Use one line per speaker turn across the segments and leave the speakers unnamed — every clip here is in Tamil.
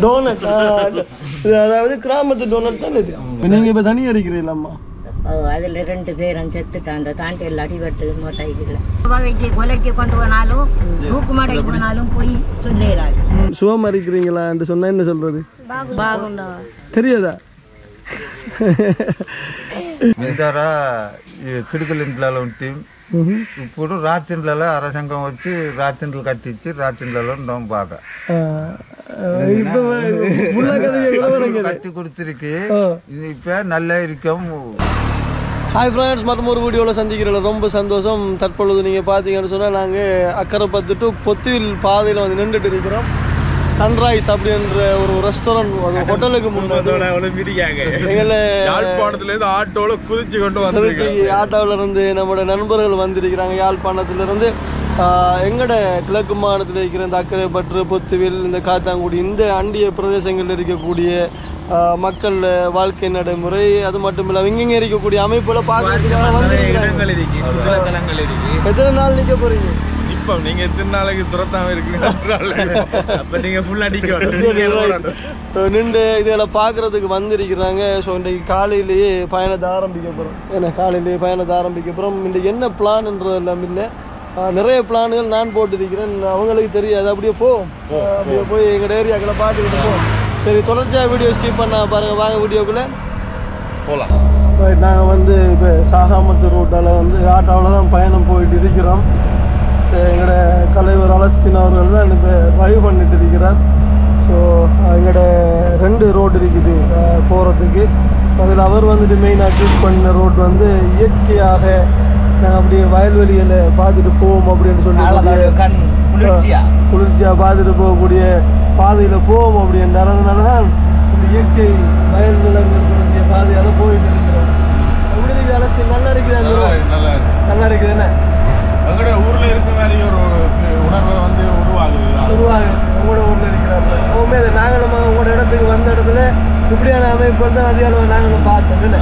டோனட் அதாவது கிராமத்து டோனட் தான் இது. நீங்க இப்ப தனியா இருக்கிறீங்களா?
அதுல 2 பேரும் செத்துட்டான். அந்த தாண்டி எல்லாம் அடிபட்டு மோட்டாய்க்கல வகைக்கு கொலைக்கு கொண்டு போனாலும் தூக்கு மாடைக்கு போனாலும் போய் சொல்லிடுறாங்க.
சுகமா இருக்கிறீங்களா என்று சொன்னா என்ன சொல்றது? தெரியாதா?
కిటికీల ఇంట్లో ఉంటే ఇప్పుడు రాత్రిండ్లలో అరసంగం వచ్చి రాత్రిండ్లు కట్టించి రాత్రిండ్లలో ఉంటాం బాగా கட்டி கொடுத்துருக்கு. இப்போ நல்லா இருக்கும்.
ஹாய் ஃப்ரெண்ட்ஸ், மற்றும் ஒரு வீடியோவில் சந்திக்கிறதுல ரொம்ப சந்தோஷம். தற்பொழுது நீங்கள் பார்த்தீங்கன்னு சொன்னால் நாங்கள் அக்கரைப்பத்து டு பொத்துவில் பாதையில் வந்து நின்றுட்டு இருக்கிறோம். சன்ரைஸ் அப்படின்ற ஒரு ரெஸ்டாரண்ட், ஒரு ஹோட்டலுக்கு முன்னாடி
ஆட்டோவில் குதிச்சு கொண்டு வந்து
ஆட்டோவில் இருந்து நம்மளோட நண்பர்கள் வந்திருக்கிறாங்க. யாழ்ப்பாணத்திலிருந்து எங்கட கிழக்கு மாநிலத்தில் இருக்கிற இந்த அக்கரைப்பற்று, பொத்துவில், இந்த காத்தாங்குடி, இந்த அண்டிய பிரதேசங்களில் இருக்கக்கூடிய மக்கள் வாழ்க்கை நடைமுறை, அது மட்டும் இல்லை இங்கே இருக்கக்கூடிய அமைப்புல பார்க்கறதுக்காக வந்திருக்கிறாங்க. எத்தனை நாள் நிற்க போறீங்க?
இப்போ நீங்க எத்தனை நாளைக்கு துரத்தாம இருக்கீங்க? அப்ப நீங்க ஃபுல் அடிக்க
நின்று இதெல்லாம் பார்க்கறதுக்கு வந்திருக்கிறாங்க. ஸோ இன்றைக்கு காலையிலேயே பயணத்தை ஆரம்பிக்க போகிறோம். ஏன்னா காலையிலேயே பயணத்தை ஆரம்பிக்க போகிறோம். இன்றைக்கு என்ன பிளான்ன்றது எல்லாம் இல்லை, நிறைய பிளான்கள் நான் போட்டிருக்கிறேன், அவங்களுக்கு தெரியாது. அப்படியே போய் எங்கள் ஏரியாக்களை பார்த்துக்கிட்டு போவோம். சரி, தொடர்ச்சியாக வீடியோ ஸ்கிப் பண்ண பாருங்கள். வாங்க வீடியோக்குள்ளே போகலாம். நாங்கள் வந்து இப்போ சாகாமத்து ரோட்டால் வந்து ஆட்டோவில் தான் பயணம் போயிட்டு இருக்கிறோம். எங்களோட தலைவர் அலஸ்தீன் அவர்கள் தான் இப்போ டிரைவ் பண்ணிட்டு இருக்கிறார். ஸோ எங்களோட 2 ரோடு இருக்குது போகிறதுக்கு. ஸோ அதில் அவர் வந்துட்டு மெயினாக சூஸ் பண்ண ரோட் வந்து இயற்கையாக நாங்கள் அப்படியே வயல்வெளியில் பார்த்துட்டு போவோம் அப்படின்னு சொல்லி குளிர்ச்சியாக பார்த்துட்டு போகக்கூடிய பாதையில் போவோம் அப்படின்றார். அதனால தான் இந்த இயற்கை வயல் நிலங்களுடைய பாதையால் போயிட்டு இருக்கிறோம். எப்படி இருக்குது அலசி? நல்லா இருக்குது, நல்லா இருக்குது. என்ன
உங்களோட ஊர்ல இருக்க மாதிரி ஒரு உணர்வை வந்து உருவாகுது.
உங்களோட ஊர்ல இருக்கிறாங்க உண்மையை நாங்களும் உங்களோட இடத்துக்கு வந்த இடத்துல இப்படியான அமைப்புகள் தான் அதிக அளவு நாங்களும் பார்த்தோம். இல்லை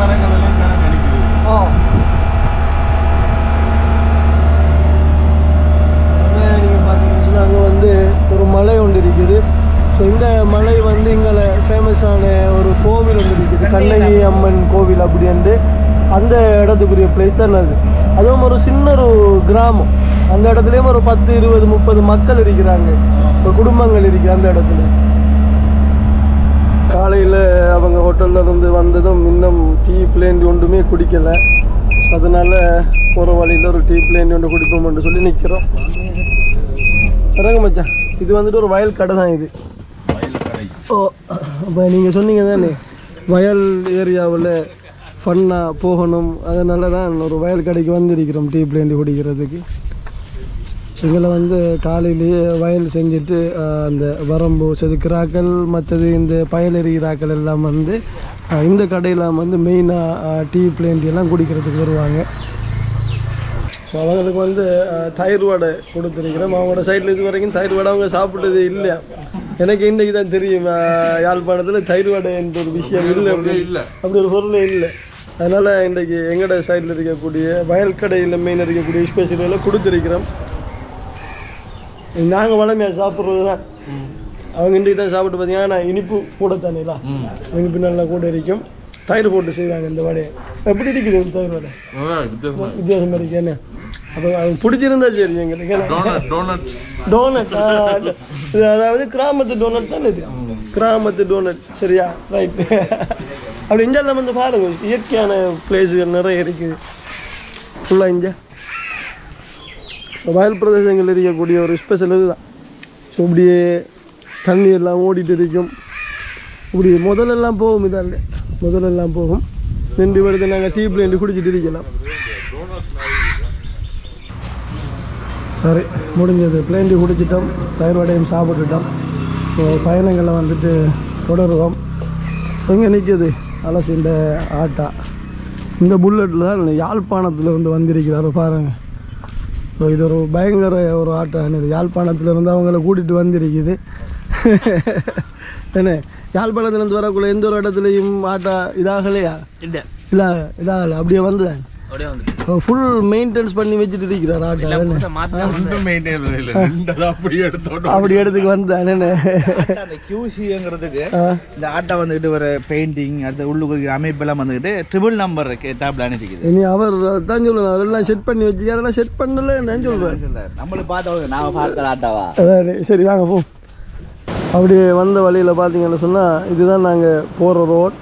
மரங்கள் எல்லாம் கிடைக்குது.
நீங்கள் பார்த்தீங்கன்னு சொன்னால் அங்கே வந்து ஒரு மலை ஒன்று இருக்குது. ஸோ இந்த மலை வந்து இங்கே ஃபேமஸான ஒரு கோவில் ஒன்று இருக்குது, கண்ணகி அம்மன் கோவில் அப்படின்ட்டு. அந்த இடத்துக்குரிய பிளேஸ் தான் அது. அதுவும் ஒரு சின்ன ஒரு கிராமம். அந்த இடத்துலையும் ஒரு 10, 20, 30 மக்கள் இருக்கிறாங்க, ஒரு குடும்பங்கள் இருக்குது அந்த இடத்துல. காலையில் அவங்க ஹோட்டலில் இருந்து வந்ததும் இன்னும் டீ பிளேண்டி ஒன்றுமே குடிக்கலை. ஸோ அதனால் போகிற வழியில் ஒரு டீ பிளேண்டி ஒன்று குடிப்போம்னு சொல்லி நிற்கிறோம். இறங்க மச்சான், இது வந்துட்டு ஒரு வயல் கடை தான் இது. அப்போ நீங்கள் சொன்னீங்க தானே வயல் ஏரியாவில் ஃபன்னாக போகணும், அதனால தான் ஒரு வயல் கடைக்கு வந்திருக்கிறோம் டீ பிளேண்டி குடிக்கிறதுக்கு. எங்களை வந்து காலையிலேயே வயல் செஞ்சுட்டு அந்த வரம்பு செதுக்கிறாக்கள், மற்றது இந்த பயல் எறிகிறாக்கள் எல்லாம் வந்து இந்த கடையில் வந்து மெயினாக டீ பிளேண்டி எல்லாம் குடிக்கிறதுக்கு வருவாங்க. ஸோ அவங்களுக்கு வந்து தயிர் வடை கொடுத்துருக்கிறோம். அவங்களோட சைடில் இது வரைக்கும் தயிர் வடை அவங்க சாப்பிட்டது இல்லையா. எனக்கு இன்றைக்கி தான் தெரியும் யாழ்ப்பாணத்தில் தயிர் வடை என்ற ஒரு விஷயம் இல்லை, அப்படி ஒரு பொருளே இல்லை. அதனால் இன்றைக்கி எங்களோட சைடில் இருக்கக்கூடிய வயல் கடையில் மெயின் இருக்கக்கூடிய ஸ்பெஷலில் கொடுத்துருக்கிறோம். நாங்கள் வளமையாக சாப்பிட்றது தான். அவங்க இன்றைக்கி தான் சாப்பிட்டு பார்த்தீங்கன்னா இனிப்பு கூட தானேலாம், இனிப்பு நல்லா கூட இருக்கும். தயிர் போட்டு செய்வாங்க இந்த வடையை. எப்படி இருக்குது இந்த தயிர் வடை? வித்தியாசமாக இருக்கு. என்ன அப்போ அது பிடிச்சிருந்தா சரி எங்களுக்கு. டோனட் அதாவது கிராமத்து டோனட் தானே இது, கிராமத்து டோனட். சரியா, ரைட். அப்படி இந்தியாவில் வந்து பாருங்கள், இயற்கையான பிளேஸுகள் நிறைய இருக்குது ஃபுல்லாக. இங்கே வயல் பிரதேசங்கள் இருக்கக்கூடிய ஒரு ஸ்பெஷல் இதுதான். ஸோ இப்படியே தண்ணி எல்லாம் ஓடிட்டு இருக்கும். இப்படி முதலெல்லாம் போகும், இதால் முதலெல்லாம் போகும். நின்று வருது, நாங்கள் டீ பிளேண்டி குடிச்சிட்டு இருக்கலாம். சரி, முடிஞ்சது. பிளேண்டி குடிச்சிட்டோம், தயிர் வடையும் சாப்பிட்டுட்டோம். ஸோ பயணங்களை வந்துட்டு தொடருவோம். எங்கே நிற்கிது அலசி இந்த ஆட்டா, இந்த புல்லட்டில் தான் யாழ்ப்பாணத்தில் இருந்து வந்திருக்கிறாரு பாருங்கள். ஸோ இது ஒரு பயங்கர ஒரு ஆட்டம். இது யாழ்ப்பாணத்தில் இருந்து அவங்கள கூட்டிகிட்டு வந்திருக்குது. என்ன யாழ்ப்பாணத்துலேருந்து வரக்குள்ள எந்த ஒரு இடத்துலையும் ஆட்டா இதாகலையா? இல்லை இதாகலை, அப்படியே வந்துதான்.
அப்படியே வந்து
ஃபுல் மெயின்டெனன்ஸ் பண்ணி வச்சுட்டு இருக்கிறார் ஆட்டோ
மாத்த
மெயின்டைன் இல்ல ரெண்டது அப்படி எடுத்தோம்
அப்படி இடத்துக்கு வந்தேன் என்ன
அந்த QC-ங்கிறதுக்கு இந்த ஆட்டோ வந்துட்டு ஒரு பெயிண்டிங் அந்த உள்ளுக்கு அமைப்பெல்லாம் வந்துட்டு ட்ரிபிள் நம்பர் கேட்டாப்ல இருக்குது
இனி அவர் தான் சொல்லணும் அவரெல்லாம் செட் பண்ணி வச்சுக்காரனா செட் பண்ணல என்னன்னு சொல்றேன்
நம்மளுக்கு பார்த்தவங்க நாம பார்க்கிற ஆட்டோவா
அதாவது சரி வாங்க போ அப்படியே வந்த வழியில் பார்த்தீங்கன்னு சொன்னால் இதுதான் நாங்கள் போகிற ரோட்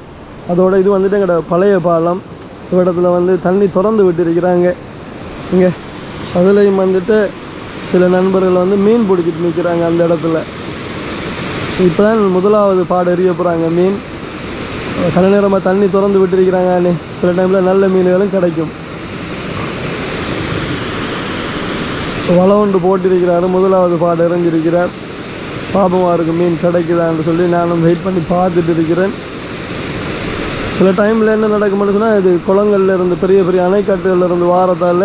அதோட இது வந்துட்டு எங்களோட பழைய பாலம் இந்த இடத்துல வந்து தண்ணி திறந்து விட்டுருக்கிறாங்க இங்கே அதுலேயும் வந்துட்டு சில நண்பர்கள் வந்து மீன் பிடிச்சிட்டு நிற்கிறாங்க அந்த இடத்துல இப்போ தான் முதலாவது பாடு எறிய போகிறாங்க மீன் கன நேரமாக தண்ணி திறந்து விட்டுருக்கிறாங்க சில டைமில் நல்ல மீன்களும் கிடைக்கும் வலை ஒன்று போட்டிருக்கிறாரு முதலாவது பாடு எறிஞ்சிருக்கிறார் பாபமாக இருக்குது மீன் கிடைக்குதான்னு சொல்லி நானும் வெயிட் பண்ணி பார்த்துட்டு இருக்கிறேன் சில டைமில் என்ன நடக்கும்னு சொன்னால் இது குளங்கள்ல இருந்து பெரிய பெரிய அணைக்கட்டுகளில் இருந்து வாரத்தால்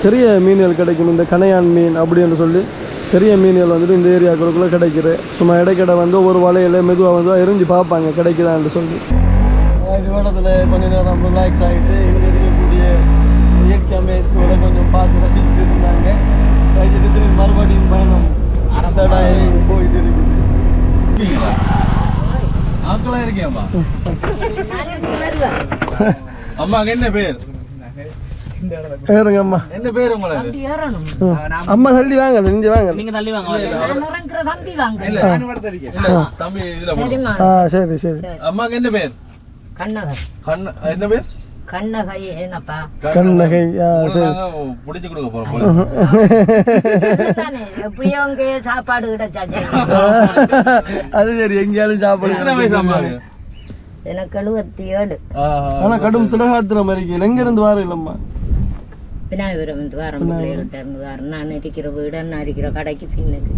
பெரிய மீன்கள் கிடைக்கும் இந்த கணையான் மீன் அப்படின்னு சொல்லி பெரிய மீன்கள் வந்துட்டு இந்த ஏரியாக்களுக்குள்ளே கிடைக்கிது சும்மா இடைக்கிட வந்து ஒவ்வொரு வலையில் மெதுவாக வந்து எரிஞ்சு பார்ப்பாங்க கிடைக்குதான்னு சொல்லி இது இடத்துல கொஞ்ச நேரம் ரிலாக்ஸ் ஆகிட்டு இங்கே இருக்கக்கூடிய இயற்கை அமைப்போட கொஞ்சம் பார்த்து ரசிச்சுட்டு இருந்தாங்க திரும்பி மறுபடியும் பயணம் ஸ்டார்ட் ஆகி போயிட்டு இருக்குது
ஆக்களா இருக்கேம்மா அம்மாக்கு என்ன பேர்
பேருங்க அம்மா
என்ன பேர் உங்களுக்கு
அம்மா தள்ளி வாங்க நெஞ்சு வாங்க
நீங்க தள்ளி வாங்க
இல்ல நான் மட்டும் இருக்கேன் தம்பி இதுல போடு.
சரி சரி
அம்மாக்கு என்ன பேர் என்ன பேர்
கண்ணகை என்னப்பா
கண்ணகை சரி
பிடிச்சு கொடுக்க போறோம்
எப்படியோ அங்கே சாப்பாடு கிடைச்சாச்சு
அது சரி எங்கேயாலும் சாப்பாடு
எத்தனை வயசு அம்மாக்கு
எனக்கு 77
ஆனா கடும் திலகாத்திர மாதிரி எங்க இருந்து வார இல்லம்மா
விநாயகபுரம் வந்து வாரம் பிள்ளைகள்கிட்ட இருந்து வாரம் நான் இருக்கிற வீடு நான் இருக்கிற கடைக்கு பின்னுக்கு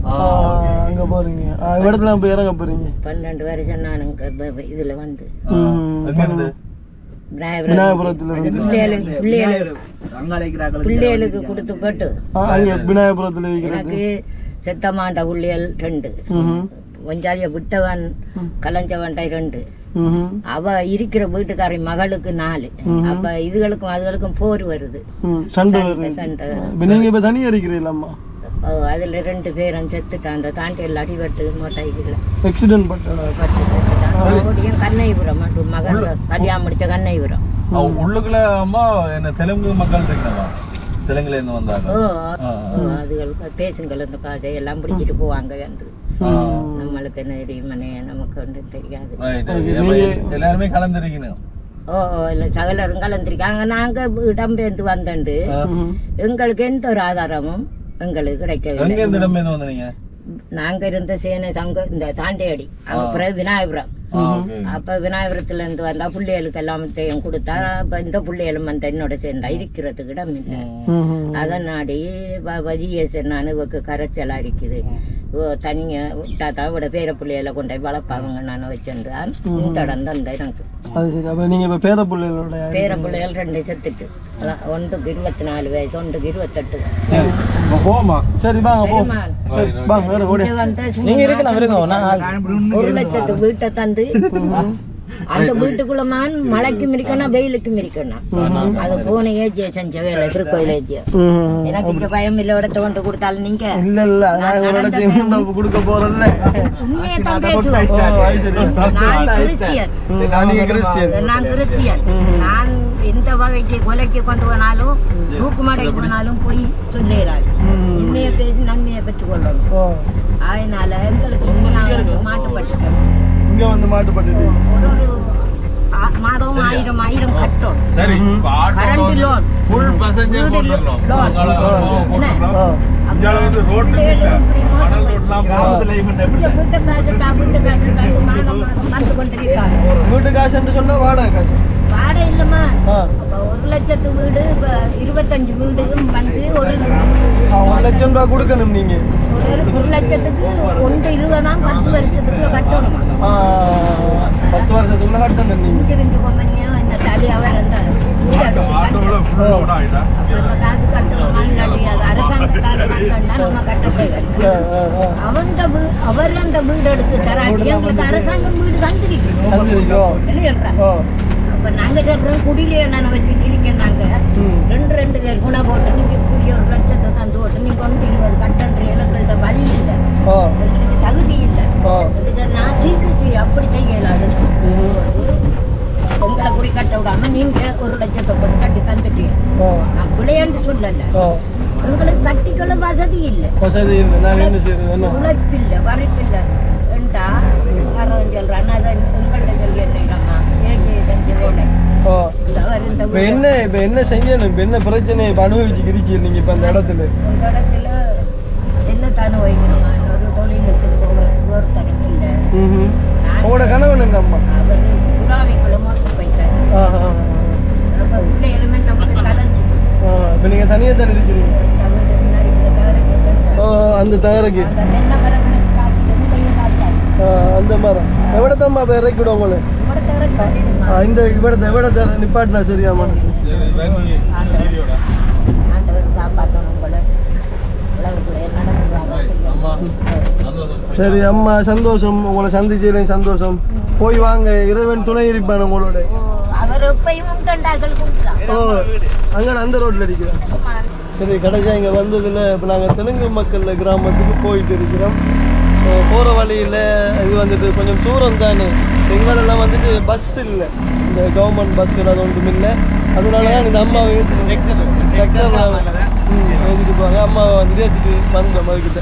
அங்க போறீங்க இடத்துல போய் இறங்க போறீங்க
12 வருஷம் நான் இதுல வந்து
விநாயகபுரத்துல
பிள்ளைகளுக்கு கொடுத்து போட்டு
விநாயகபுரத்துல
எனக்கு செத்தமாண்ட உள்ளியல் 2 ஒஞ்சாதிய விட்டவன் கலஞ்சவன்டை 2 அவ இருக்கிற வீட்டுக்காரி மகளுக்கு 4 அப்ப இதுகளுக்கும் அதுகளுக்கும் போர் வருது
சண்டை
சண்டை
நீங்க இப்ப தனியா இருக்கிறீங்களா
அதுல 2 பேரும் செத்துட்டான் அந்த தாண்டியில் அடிபட்டு மோட்டாய்க்குள்ள
ஆக்சிடென்ட் பட்டான்
கண்ணைபுரம் மகன் கல்யாணம் முடிச்ச கண்ணைபுரம்
உள்ளுக்குள்ள அம்மா என்ன தெலுங்கு மக்கள் இருக்கா தெலுங்குல இருந்து வந்தாங்க
அதுகளுக்கு பேசுங்கள் இந்த பாதை எல்லாம் பிடிச்சிட்டு போவாங்க வந்து நம்மளுக்கு என்ன தெரியுமனே நமக்கு ஒன்று தெரியாது
எல்லாருமே கலந்துருக்கீங்க
இல்லை சகலரும் கலந்துருக்காங்க நாங்க இடம்பெயர்ந்து வந்தண்டு எங்களுக்கு எந்த ஒரு ஆதாரமும் எங்களுக்கு கிடைக்கவில்லை நாங்க இருந்த சேனை தங்க இந்த தாண்டியடி அப்புறம் விநாயகபுரம் அப்ப விநாயகபுரத்துல இருந்து வந்தா பிள்ளைகளுக்கு எல்லாத்தையும் கொடுத்தா அப்ப இந்த பிள்ளைகளும் வந்து என்னோட சேர்ந்தா இருக்கிறதுக்கு இடம் இல்லை அதனாடி வஜிஎஸ் நான் இவக்கு கரைச்சலா இருக்குது தனியா விட்டாதான் விட பேர பிள்ளைகளை கொண்டு போய் வளர்ப்பாங்க நான் வச்சிருந்தான் இந்த இடம் தான் எனக்கு பேர பிள்ளைகள் 2 செத்துட்டு ஒன்றுக்கு 24 வயசு ஒன்றுக்கு 28
சரி
ஒரு லட்சத்து வீட்டை தந்து அந்த வீட்டுக்குள்ளமான் மழைக்கும் இருக்கணும் வெயிலுக்கும் இருக்கணும் அது போன ஏஜிய செஞ்ச வேலை திருக்கோயில் ஏஜிய எனக்கு இங்க பயம் இல்ல இடத்த கொண்டு கொடுத்தாலும் நீங்க
கொடுக்க போறேன்ல
உண்மையத்தான் பேசுவோம் நான் கிறிஸ்டியன் நான் எந்த வகைக்கு கொலைக்கு கொண்டு போனாலும் தூக்குமாடைக்கு போனாலும் போய் சொல்லிடாது உண்மையை பேசி நன்மையை பெற்றுக் கொள்ளணும் அதனால எங்களுக்கு மாட்டுப்பட்டு
இங்க வந்து மாட்டுப்பட்டு
ஒரு மாதம் 1000 கட்டும்
சரி
கரண்ட் லோன்
ஃபுல் பேசஞ்சர் போட்டுறோம் வந்து ரோட்ல மணல் ரோட்லாம் கிராமத்துல
வீட்டு காசு என்று சொன்னா வாடகை காசு
வாடகை இல்லம்மா 1 லட்சத்து வீடு 25 வீடுக்கும் வந்து
1 லட்சம் ரூபாய் கொடுக்கணும் நீங்க
1 லட்சத்துக்கு 1.20 10 வருஷத்துக்குள்ள கட்டணும்
10 வருஷத்துக்குள்ள கட்டணும் நீங்க
இன்சூரன்ஸ் கம்பெனியோ என்ன தலையாவே இருந்தாரு காசு கட்டணும் அரசாங்கத்தால் நம்ம கட்ட அவர் அந்த வீடு எடுத்து தராட்டி எங்களுக்கு அரசாங்கம் வீடு தந்திருக்கு அப்ப நாங்க சொல்றோம் குடியிலே நான் வச்சுட்டு இருக்கேன். நாங்க ரெண்டு பேர் குணா போட்டு நீங்க குடி 1 லட்சத்தை தந்து போட்டு நீ கொண்டு 20 கட்டன்ற எங்கள்கிட்ட வழி இல்லை, எங்களுக்கு தகுதி இல்லை. நான் சீச்சி அப்படி செய்யலாது. உங்களை குடி கட்ட விடாம நீங்க 1 லட்சத்தை போட்டு கட்டி தந்துட்டீங்க. நான் பிள்ளையாண்டு சொல்லல, உங்களுக்கு கட்டிக்கொள்ள வசதி இல்லை, உழைப்பில்லை, வரைப்பில்லை. வேண்டா யாரும் சொல்றான் உங்கள்ட்ட சொல்லி என்னம்மா ஏஜி செஞ்ச வேலை
என்ன இப்ப என்ன செய்யணும்? இப்ப என்ன பிரச்சனை இப்ப அனுபவிச்சுக்கிறீங்க நீங்க இப்ப அந்த இடத்துல?
இந்த இடத்துல என்ன தானே வைக்கணுமா? ஒரு தொழிலுக்கு ஒரு தரம் இல்லை.
உங்களோட கணவனுங்க அம்மா
அவர் சுறாவிக்குள்ள மோசம் போயிட்டாரு. அப்ப பிள்ளைகளுமே நமக்கு கலைஞ்சிட்டு.
இப்ப நீங்க தனியா தானே இருக்கிறீங்க? அந்த தகரக்கு அந்த மரம் எவ்வளோத்தம்மா இப்போ இறக்கிவிடும் உங்களை? இந்த இவ்வளோ நிப்பாட்டினா சரியா மனசு? சரி அம்மா, சந்தோஷம் உங்களை சந்திச்சதுலையும் சந்தோஷம். போய் வாங்க, இறைவன் துணை இருப்பான் உங்களோட. அங்கே அந்த ரோட்டில் இருக்கிறேன். சரி, கடைசியாக இங்கே வந்ததில் இப்போ நாங்கள் தெலுங்கு மக்கள் கிராமத்துக்கு போயிட்டு இருக்கிறோம். ஸோ போகிற வழியில் இது வந்துட்டு கொஞ்சம் தூரம் தானே, எங்களெல்லாம் வந்துட்டு பஸ் இல்லை, இந்த கவர்மெண்ட் பஸ்ஸில் அது ஒன்றும் இல்லை. அதனால தான் இந்த அம்மாவை ஏற்றிட்டு போவாங்க. அம்மாவை வந்துட்டு ஏற்றிட்டு வந்தோம். அதுக்கிட்ட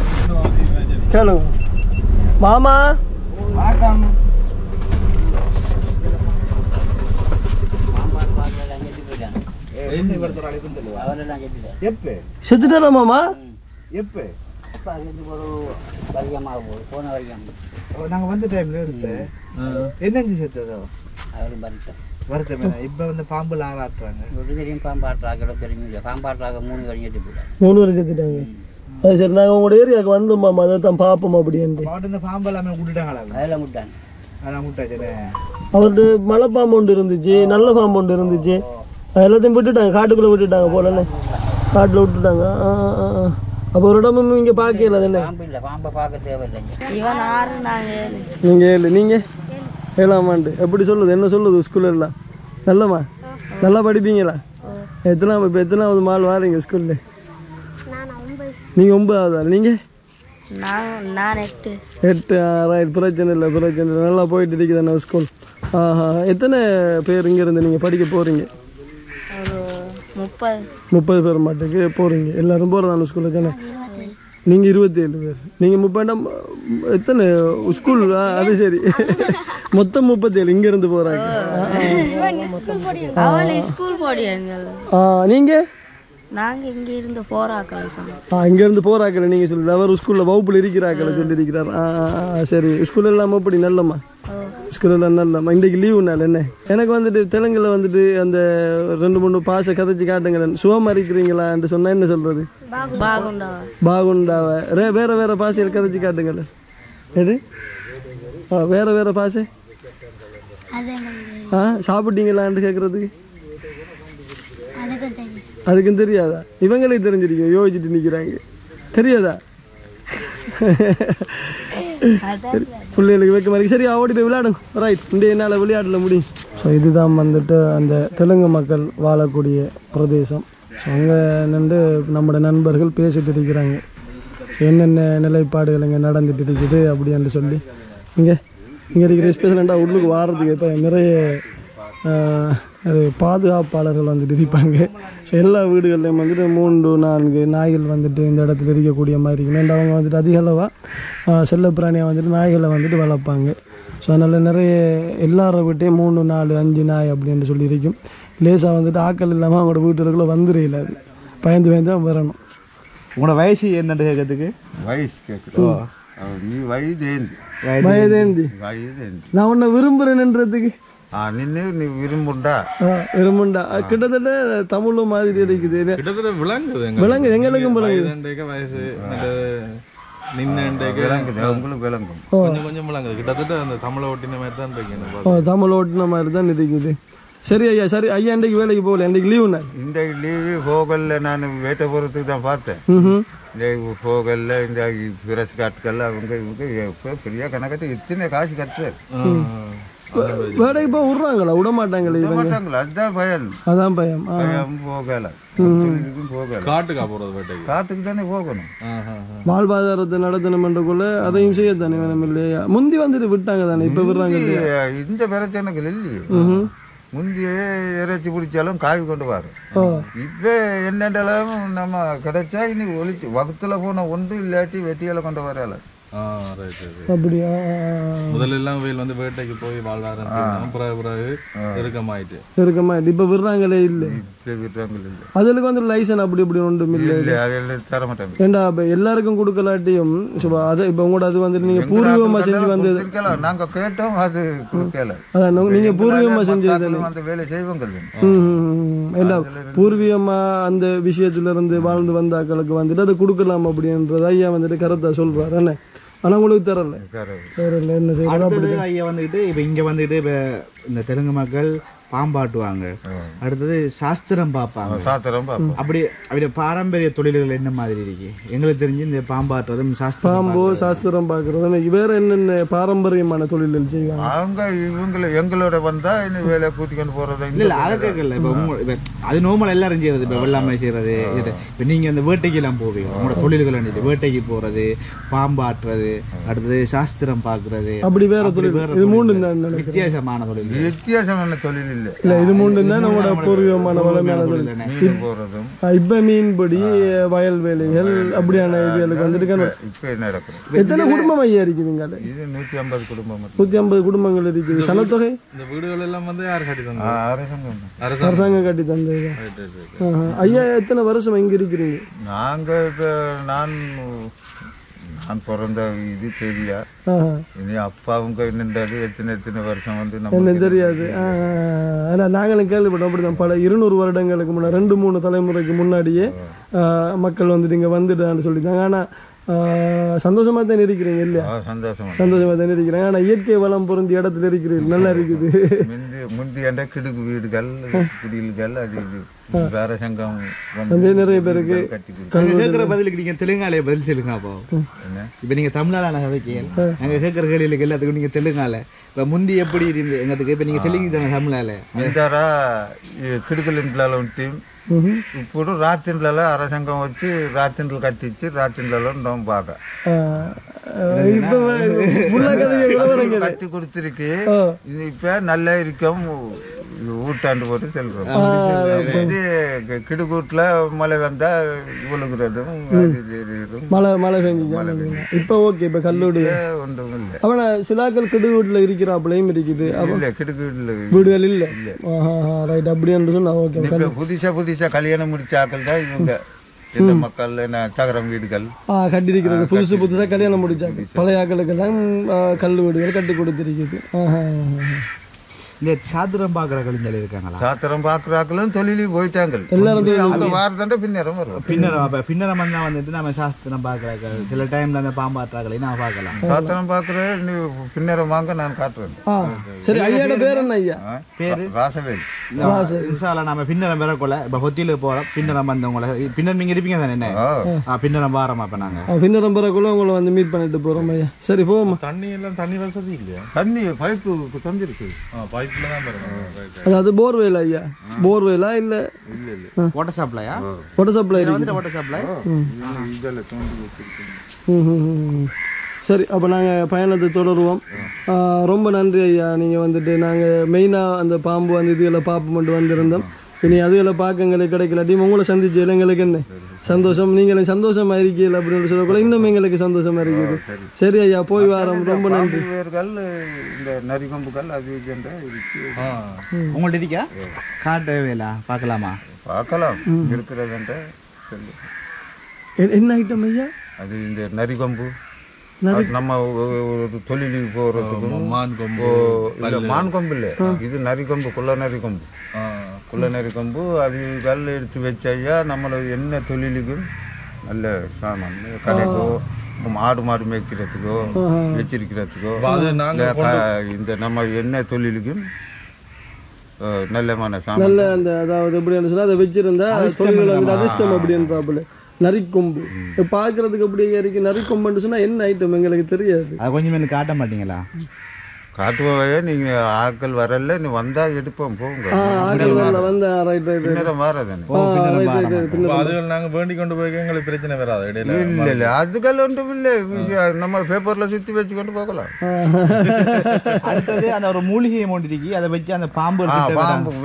கேளுங்க மாமா.
வணக்கம்.
செத்துட்டாரா மாமா?
நாங்க வந்த டைம்ல எடுத்து என்ன செத்ததோ வருத்தம். இப்ப வந்து பாம்பு ஆறாட்டுறாங்க.
மூணு பேரும் செத்துட்டாங்க. அது சரி, நாங்கள் உங்களோட ஏரியாவுக்கு வந்தோம் மாமா, அதை தான் பார்ப்போம் அப்படின்ட்டு.
இந்த பாம்பு எல்லாமே விட்டுட்டாங்களா?
அவர்கிட்ட மலை பாம்பு ஒன்று இருந்துச்சு, நல்ல பாம்பு ஒன்று இருந்துச்சு, எல்லாத்தையும் விட்டுட்டாங்க, காட்டுக்குள்ளே விட்டுட்டாங்க போலன்னு, காட்டில் விட்டுட்டாங்க. அப்போ ஒரு இடமும் இங்கே பார்க்கல தானே? நீங்கள் 7, நீங்கள் 7ஆம் ஆண்டு. எப்படி சொல்லுது, என்ன சொல்லுது ஸ்கூல்ல எல்லாம்? நல்லம்மா, நல்லா படிப்பீங்களா? இப்போ எத்தனாவது மால் வாரீங்க ஸ்கூலில்? நீங்கள் 9ஆவதா? நீங்கள்?
நான் 8.
8. ரைட், பிரச்சனை இல்லை, பிரச்சனை இல்லை. நல்லா போயிட்டு இருக்குதானே ஸ்கூல்? எத்தனை பேர் இங்கேருந்து நீங்கள் படிக்க போகிறீங்க? 30 பேர் மாட்டுக்கு போகிறீங்க. எல்லோரும் போகிறதான ஸ்கூலுக்கு தானே? நீங்கள் 27 பேர். நீங்கள் 30 எத்தனை ஸ்கூல்? அது சரி, மொத்தம் 37 இங்கேருந்து போகிறாங்க. நீங்கள்?
நாங்கள் இங்கே இருந்து போகிறாக்களை சொன்னோம்.
இங்கேருந்து போகிறாக்களை நீங்கள் சொல்லி அவர் ஸ்கூலில் வகுப்பில் இருக்கிறாக்களை சொல்லியிருக்கிறார். சரி, ஸ்கூல் எல்லாம் அப்படி நல்லம்மா? ஸ்கூல் எல்லாம் நல்லம்மா. இன்றைக்கு லீவுனால என்ன? எனக்கு வந்துட்டு தெலுங்குல வந்துட்டு அந்த 2-3 பாசை கதைச்சி காட்டுங்களேன். சுகமாக இருக்கிறீங்களான்னு சொன்னால் என்ன சொல்கிறது? பாகுண்டாவ. வேறு வேறு பாசையில் கதைச்சி காட்டுங்களேன். எது வேறு வேறு பாசை? சாப்பிட்டீங்களான்னு கேட்குறதுக்கு அதுக்கும் தெரியாதா? இவங்களுக்கு தெரிஞ்சிருக்கீங்க, யோசிச்சுட்டு நிற்கிறாங்க. தெரியாதா? பிள்ளைகளுக்கு வைக்க மாதிரி. சரி, ஓடி போய் விளையாடுங்க. ரைட், இந்த என்னால் விளையாடல முடியும். ஸோ இதுதான் வந்துட்டு அந்த தெலுங்கு மக்கள் வாழக்கூடிய பிரதேசம். ஸோ அங்கே நின்று நம்மளோட நண்பர்கள் பேசிட்டு இருக்கிறாங்க. ஸோ என்னென்ன நிலைப்பாடுகள் இங்கே நடந்துட்டு இருக்குது அப்படின்னு சொல்லி. இங்கே இருக்கிற ஸ்பெஷலாக உள்ளுக்கு வாரத்துக்கு இப்போ நிறைய பாதுகாப்பாளர்கள் வந்துட்டு இருப்பாங்க. ஸோ எல்லா வீடுகள்லையும் வந்துட்டு 3-4 நாய்கள் வந்துட்டு இந்த இடத்துல இருக்கக்கூடிய மாதிரி இருக்கும். அவங்க வந்துட்டு அதிக அளவாக செல்லப்பிராணியாக வந்துட்டு நாய்களை வந்துட்டு வளர்ப்பாங்க. ஸோ அதனால் நிறைய எல்லார வீட்டையும் 3-4-5 நாய் அப்படின்னு சொல்லி இருக்கும். லேசாக வந்துட்டு ஆக்கள் இல்லாமல் அவங்களோட வீட்டுக்குள்ளே வந்துடல. அது பயந்து தான் வரணும்.
உங்களோட வயசு என்னன்னு கேட்கறதுக்கு?
வயசு கேட்குறோம். நீ
வயதேந்தி நான் உன்னை விரும்புகிறேன்ன்றதுக்கு
நின்று நீ விரும்புண்டா
கிட்டத்தட்ட தமிழும் மாதிரி இருக்குது. விளங்குது, எங்களுக்கும் விளங்குது.
வயசு
உங்களுக்கு விளங்கும்,
கொஞ்சம் விளங்குது. கிட்டத்தட்ட அந்த தமிழை ஒட்டின மாதிரி தான் இருக்கு.
தமிழ் ஓட்டின மாதிரி தான் இருக்குது. சரி ஐயா, சரி ஐயா, இன்றைக்கு வேலைக்கு போகல, இன்றைக்கு லீவுண்ணா?
இன்றைக்கு லீவு போகல. நான் வேட்டை போகிறதுக்கு தான் பார்த்தேன். இந்த போகல, இந்த பிரஸ் காட்டுக்கல்ல அவங்க இவங்க பெரிய கணக்கட்டு இத்தனை காசு கட்டுறாரு.
வேலைக்கு போய் விடுறாங்களா? விட மாட்டாங்களே
மாட்டாங்களா? அதுதான் பயம்.
அதான் பயம்.
பயம் போகல, தொழிலுக்கும் போகல.
காட்டுக்கா போறது வேட்டைக்கு?
காட்டுக்கு தானே போகணும்.
வாழ்வாதாரத்தை நடத்தணும்ன்றக்குள்ள அதையும் செய்ய தானே வேணும் இல்லையா? முந்தி வந்துட்டு விட்டாங்க தானே, இப்ப விடுறாங்க.
இந்த பிரச்சனைகள் இல்லையே. முந்தியே இறைச்சி பிடிச்சாலும் காவி கொண்டு வரும். இப்ப என்னென்றாலும் நம்ம கிடைச்சா இனி ஒழிச்சு வகுத்துல போன ஒன்று இல்லாட்டி வெட்டியால கொண்டு வரல.
அப்படியா?
முதல்ல எல்லாம் வெயில் வந்து வேட்டைக்கு போய் வாழ்வாரம் பிறகு இறுக்கமாயிட்டு
இப்ப விடுறாங்களே இல்ல. அதுக்கு வந்து லைசன் அப்படி இப்படி ஒன்றும் இல்ல,
தர மாட்டாங்க.
ஏண்டா எல்லாருக்கும் கொடுக்கலாட்டியும் அதை இப்ப உங்களோட அது வந்து நீங்க பூர்வீகமா செஞ்சு வந்தது.
நாங்க கேட்டோம், அது கொடுக்கல.
அதான் நீங்க பூர்வீகமா செஞ்சது
அந்த வேலை செய்வாங்க.
ஏண்டா பூர்வீகமா அந்த விஷயத்துல இருந்து வாழ்ந்து வந்த ஆக்களுக்கு வந்துட்டு அதை கொடுக்கலாம் அப்படின்றது ஐயா வந்துட்டு கரெக்டா சொல்றாரு என்ன? ஆனா உங்களுக்கு தரல என்ன செய்யறது?
ஐயா வந்துட்டு இப்ப இங்க வந்துட்டு இப்ப இந்த தெலுங்கு மக்கள் பாம்பாட்டுவாங்க, அடுத்தது சாஸ்திரம் பார்ப்பாங்க. அப்படி அப்படி பாரம்பரிய தொழில்கள் என்ன மாதிரி இருக்கு? எங்களுக்கு தெரிஞ்சு இந்த பாம்பாட்டுறதும்
சாஸ்திரம் பாக்குறது வேற என்னென்ன பாரம்பரியமான தொழில்கள் செய்வாங்க
அவங்க. இவங்களை எங்களோட வந்தா இன்னும் வேலை கூட்டிக்கொண்டு போறது
இல்ல, அதை கேட்கல. இப்ப அது நோமல் எல்லாரும் செய்யறது. இப்ப வெள்ளாமை செய்யறது, இப்ப நீங்க அந்த வேட்டைக்கு எல்லாம் போவீங்க, உங்களோட தொழில்கள் வேட்டைக்கு போறது, பாம்பாட்டுறது, அடுத்தது சாஸ்திரம் பாக்குறது,
அப்படி வேற தொழில். இது மூணு
வித்தியாசமான தொழில்.
வித்தியாசமான தொழில் இல்ல.
இது மூணு தான் நம்மளோட பூர்வீகமான வளமையான தொழில். இப்ப மீன்படி, வயல் வேலைகள் அப்படியான இதுகளுக்கு வந்துட்டு எத்தனை குடும்பம் ஐயா இருக்குதுங்க?
150 குடும்பம்.
150 குடும்பங்கள் இருக்குது. சனத்தொகை
இந்த வீடுகள் எல்லாம் வந்து யார் கட்டி தந்தது?
அரசாங்கம் கட்டி தந்தது. ஐயா எத்தனை வருஷம் இங்க இருக்கிறீங்க?
நாங்க இப்ப நான் பிறந்த இது தெரியா, இனி அப்பாவுங்க என்னன்றது எத்தனை வருஷம் வந்து
என்ன தெரியாது. நாங்களும் கேள்விப்பட்டோம் அப்படிதான். பல 200 வருடங்களுக்கு முன்னாடி 2-3 தலைமுறைக்கு முன்னாடியே மக்கள் வந்துட்டு இங்க வந்துட்டான்னு சொல்லிட்டாங்க. ஆனா சந்தோஷமா தான் இருக்கிறீங்க இல்லையா? சந்தோஷமா தான் இருக்கிறாங்க. ஆனா இயற்கை வளம் பொருந்திய இடத்துல இருக்கிறீங்க, நல்லா இருக்குது.
முந்தி கிடுகு வீடுகள், குடில்கள், அது இது வேற சங்கம்
நிறைய பேருக்கு
கேட்கிற பதிலுக்கு நீங்க தெலுங்காலே பதில் சொல்லுங்க. அப்போ இப்ப நீங்க தமிழால நாங்க கேட்கிற கேள்விகளுக்கு எல்லாத்துக்கும் நீங்க தெலுங்கால இப்ப முந்தி எப்படி இருந்து எங்களுக்கு இப்ப நீங்க சொல்லிக்கிட்டாங்க தமிழால
மிந்தாரா கிடுக்கல் ఇంట్లలో ఉంటే ఇప్పుడు రాత్రిండ్లలో అరసంగం వచ్చి రాత్రిండ్లు కట్టించి రాత్రిండ్లలో ఉండడం బాగా கட்டி கொடுத்துருக்கு. இப்ப நல்லா இருக்கும் ஊட்டாண்டு போட்டு செல்றோம். கிடுக்கூட்டுல மழை வந்தா விழுகுறதும்
மழை பெஞ்சு இப்ப ஓகே. இப்ப கல்லூரி
ஒன்றும் இல்லை.
அவன சிலாக்கள் கிடுக்கூட்டுல இருக்கிறாப்புலையும் இருக்குது.
இல்ல கிடுக்கூட்டுல
வீடுகள் இல்ல. ரைட். அப்படி என்று சொன்னா ஓகே.
புதுசா கல்யாணம் முடிச்ச ஆக்கள் தான் இவங்க. இந்த மக்கள் தகரம் வீடுகள்
கட்டிருக்கிறது. புதுசா கல்யாணம் முடிச்சாங்க. பழைய ஆக்களுக்கு தான் கல் வீடுகள் கட்டி கொடுத்திருக்குது.
இந்த சாத்திரம் பாக்குற கலைஞர்கள் இருக்காங்களா?
சாத்திரம் பாக்குறாக்களும் தொழிலுக்கு போயிட்டாங்க.
எல்லாரும்
வாரதாண்ட பின்னரம் வரும்.
பின்னரம் வந்தா வந்துட்டு நம்ம சாஸ்திரம் பாக்குறாங்க. சில டைம்ல அந்த பாம்பாற்றாக்களை நான் பாக்கலாம்.
சாத்திரம் பாக்குறேன். பின்னரம் வாங்க நான் காட்டுறேன்.
சரி. ஐயாட பேர் என்ன? ஐயா
பேரு ராசவேல்.
இன்ஷால்லா நம்ம பின்னரம் வரக்குள்ள இப்ப ஹொத்தியில போறோம். பின்னரம் வந்தவங்கள பின்னர் நீங்க இருப்பீங்க தானே? என்ன பின்னரம் வாரமா? அப்ப நாங்க
பின்னரம் வரக்குள்ள உங்களை வந்து மீட் பண்ணிட்டு போறோம். ஐயா சரி போமா.
தண்ணி எல்லாம் தண்ணி வசதி இல்லையா?
தண்ணி பைப்பு தந்திருக்கு.
அதாவது போர்வேலா? ஐயா போர்வேலா இல்ல
வாட்டர் சப்ளையா?
Water supply
water supply.
சரி. அப்போ நாங்கள் பயணத்தை தொடருவோம். ரொம்ப நன்றி ஐயா. நீங்கள் வந்துட்டு நாங்கள் மெயினாக அந்த பாம்பு அந்த இதுகளை பார்ப்போம்ட்டு வந்திருந்தோம். இனி அதுகளை பார்க்க எங்களுக்கு கிடைக்கலாட்டி உங்களை சந்திச்சு எங்களுக்கு என்ன சந்தோஷம். நீங்களும் சந்தோஷமா இருக்கீங்க அப்படின்னு சொல்லக்கூட இன்னும் எங்களுக்கு சந்தோஷமா இருக்குது. சரி ஐயா போய் வரோம். ரொம்ப நன்றி.
இந்த நரிகொம்புகள் அது
உங்கள்ட்ட இருக்கா? காட்டவேலா பார்க்கலாமா?
பார்க்கலாம். இருக்கிறது
என்ன ஐட்டம் ஐயா?
அது இந்த நரிகொம்பு. நம்ம ஒரு தொழிலுக்கு போறதுக்கும் மான் கொம்பு இல்ல, இது நரிகொம்பு. குள்ள நரிகொம்பு அது கல் எடுத்து வச்சா நம்மள என்ன தொழிலுக்கும் நல்ல சாமான். கடைக்கோ ஆடு மாடு மேய்க்கிறதுக்கோ வச்சிருக்கிறதுக்கோ இந்த நம்ம என்ன தொழிலுக்கும் நல்லமான சாமான்.
நல்ல அந்த அதாவது எப்படின்னு சொன்னா அதை வச்சிருந்தா தொழில் அதிர்ஷ்டம் அப்படின்றாப்புல. நரிக்கொம்பு பாக்குறதுக்கு அப்படியே இருக்கு. நரிக்கொம்புன்னு சொன்னா என்ன ஐட்டம் எங்களுக்கு தெரியாது.
அது கொஞ்சம் எனக்கு காட்ட மாட்டீங்களா?
காட்டுவாவே நீங்க ஆட்கள் வரல நீ வந்தா எடுப்போம் போங்க பின்னரம் வாரதானே
அதுகள் நாங்க வேண்டி கொண்டு போய் எங்களுக்கு பிரச்சனை வராது இடையில
இல்ல அதுகள் ஒன்றும் இல்லை நம்ம பேப்பர்ல சுத்தி வச்சு கொண்டு போகலாம்
அடுத்தது அந்த ஒரு மூலிகை ஒன்றிருக்கு அதை வச்சு அந்த பாம்பு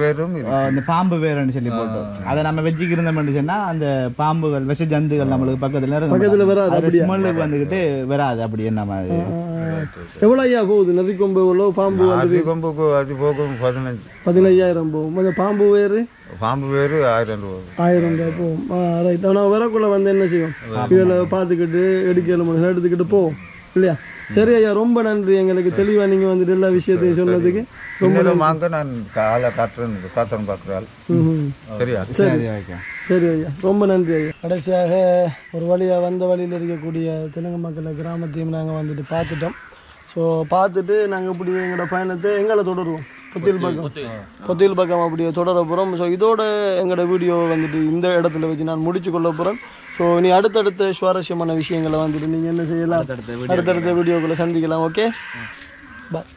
வேறும்
அந்த பாம்பு வேறுன்னு சொல்லி போட்டு அதை நம்ம வச்சுக்கிருந்தோம்னு சொன்னா அந்த பாம்புகள் விஷ ஜந்துகள் நம்மளுக்கு பக்கத்துல வராது ஸ்மெல்லுக்கு வந்துகிட்டு வராது அப்படி என்ன மாதிரி
எவ்வளவு ஐயா போகுது நரிக்கொம்பு எவ்வளோ பாம்பு
கொம்புக்கு அது போகும்
15,000 போகும் அந்த பாம்பு வேறு
1000
ரூபாய் போகும் ரைட் ஆனால் வரக்குள்ள வந்து என்ன செய்வோம் இதில் பார்த்துக்கிட்டு எடுத்துக்கிட்டு போவோம் இல்லையா சரி ஐயா ரொம்ப நன்றி எங்களுக்கு தெளிவா நீங்க வந்துட்டு எல்லா விஷயத்தையும் சொன்னதுக்கு
ரொம்ப வாங்க நான் காலை காட்டுறேன் பார்க்குறாள் சரியா
சரி ஐயா ரொம்ப நன்றி ஐயா கடைசியாக ஒரு வழியாக வந்த வழியில் இருக்கக்கூடிய தெலுங்கு மக்கள் கிராமத்தையும் நாங்கள் வந்துட்டு பார்த்துட்டோம் ஸோ பார்த்துட்டு நாங்கள் இப்படி எங்களோட பயணத்தை எங்களை தொடருவோம் பொத்தியில் பக்கம் அப்படியே தொடர போகிறோம் ஸோ இதோட எங்களோட வீடியோ வந்துட்டு இந்த இடத்துல வச்சு நான் முடிச்சு கொள்ள போகிறேன் ஸோ நீ அடுத்தடுத்த சுவாரஸ்யமான விஷயங்களை வந்துட்டு நீங்கள் என்ன செய்யலாம் அடுத்தடுத்த வீடியோக்குள்ளே சந்திக்கலாம் ஓகே பாய்